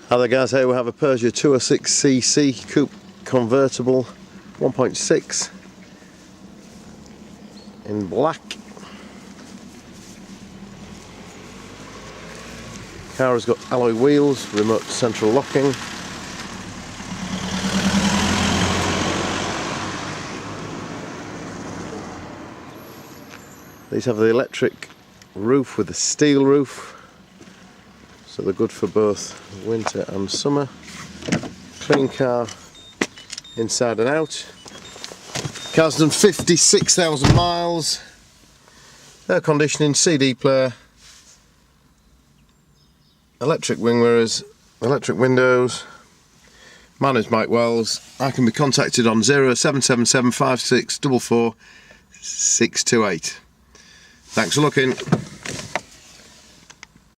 Hi there guys, here we have a Peugeot 206cc Coupe Convertible 1.6 in black. Car has got alloy wheels, remote central locking. These have the electric roof with the steel roof, so they're good for both winter and summer. Clean car inside and out. Car's done 56,000 miles. Air conditioning, CD player, electric wing mirrors, electric windows. My name's Mike Wells. I can be contacted on 0777 5644 628. Thanks for looking.